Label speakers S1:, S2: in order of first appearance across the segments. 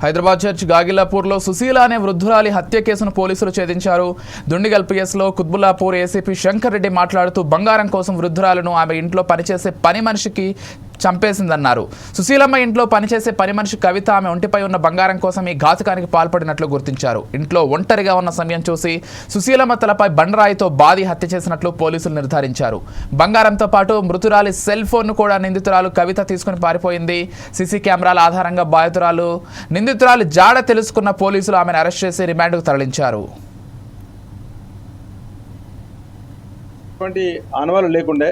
S1: Hyderabad church గాగిల్లాపూర్లో Susheela అనే వృద్ధురాలి హత్య కేసును పోలీసులు ఛేదించారు. దుండిగల్ పిఎస్లో కుత్బుల్లాపూర్ ఏసీపీ శంకర్ రెడ్డి మాట్లాడుతూ బంగారం కోసం వృద్ధురాలను ఆమె ఇంట్లో పనిచేసే పని మనిషికి చంపేసిందన్నారు. సుశీలమ్మ ఇంట్లో పనిచేసే పని మనిషి కవిత ఆమె ఒంటిపై ఉన్న బంగారం కోసం ఈ ఘాతుకానికి పాల్పడినట్లు గుర్తించారు. ఇంట్లో ఒంటరిగా ఉన్న సమయం చూసి సుశీలమ్మ తలపై బండరాయితో బాది హత్య చేసినట్లు పోలీసులు నిర్ధారించారు. బంగారంతో పాటు మృతురాలి సెల్ ఫోన్ను కూడా నిందితురాలు కవిత తీసుకుని పారిపోయింది. సీసీ కెమెరాల ఆధారంగా నిందితురాలు జాడ తెలుసుకున్న పోలీసులు ఆమెను అరెస్ట్ చేసి రిమాండ్కు తరలించారు.
S2: ఆనవాళ్ళు లేకుండే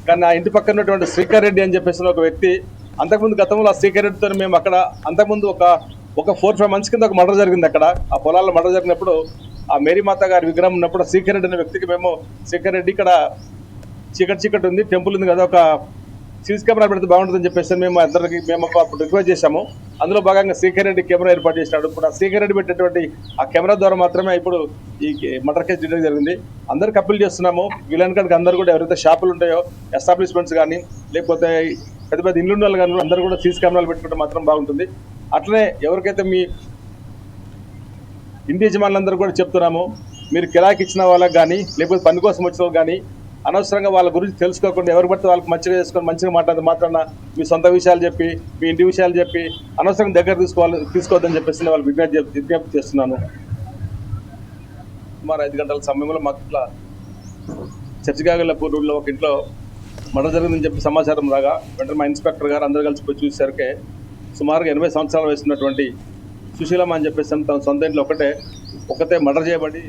S2: కానీ ఆ ఇంటి పక్కన ఉన్నటువంటి శ్రీకర్ రెడ్డి అని చెప్పేసి ఒక వ్యక్తి అంతకుముందు గతంలో ఆ శ్రీకర్ రెడ్డితో మేము అక్కడ అంతకుముందు ఒక 4-5 months కింద ఒక మర్డర్ జరిగింది. అక్కడ ఆ పొలాల్లో మర్డర్ జరిగినప్పుడు ఆ మేరీమాత గారి విగ్రహం ఉన్నప్పుడు శ్రీకర్ రెడ్డి అనే వ్యక్తికి మేము శ్రీకర్ రెడ్డి ఇక్కడ చీకటి ఉంది, టెంపుల్ ఉంది కదా, ఒక సీసీ కెమెరా పెడితే బాగుంటుందని చెప్పేసి మేము అప్పుడు రిక్వెస్ట్ చేశాము. అందులో భాగంగా శ్రీకర్ రెడ్డి కెమెరా ఏర్పాటు చేసినాడు. ఇప్పుడు ఆ శ్రీకర్ రెడ్డి పెట్టినటువంటి ఆ కెమెరా ద్వారా మాత్రమే ఇప్పుడు ఈ మర్డర్ కేసు డీటెయిల్ జరిగింది. అందరికి అప్పీల్ చేస్తున్నాము. వీళ్ళని కనుక అందరూ కూడా ఎవరైతే షాపులు ఉంటాయో, ఎస్టాబ్లిష్మెంట్స్ కానీ లేకపోతే పెద్ద పెద్ద ఇల్లు వాళ్ళు కానీ అందరూ కూడా సీసీ కెమెరాలు పెట్టుకుంటే మాత్రం బాగుంటుంది. అట్లనే ఎవరికైతే మీ ఇంటి యజమానులందరూ కూడా చెప్తున్నాము, మీరు కిరాయికి ఇచ్చిన వాళ్ళకి కానీ లేకపోతే పని కోసం వచ్చిన వాళ్ళకి కానీ అనవసరంగా వాళ్ళ గురించి తెలుసుకోకుండా ఎవరు పడితే వాళ్ళకి మంచిగా చేసుకొని మంచిగా మాట్లాడితే మాత్రాన మీ సొంత విషయాలు చెప్పి మీ ఇంటి విషయాలు చెప్పి అనవసరంగా దగ్గర తీసుకోవద్దని చెప్పేసి వాళ్ళకి విజ్ఞప్తి చేస్తున్నాను. సుమారు 5 గంటల సమయంలో మాకు ఇట్లా చర్చ్ గాగిల్లాపూర్ రోడ్లో ఒక ఇంట్లో మర్డర్ జరిగిందని చెప్పి సమాచారం రాగా వెంటనే మా ఇన్స్పెక్టర్ గారు అందరూ కలిసి పోయి చూసేసరికి సుమారుగా 80 సంవత్సరాలు వేస్తున్నటువంటి సుశీలమ్మ అని చెప్పేసి తన సొంత ఇంట్లో ఒకటే మర్డర్ చేయబడి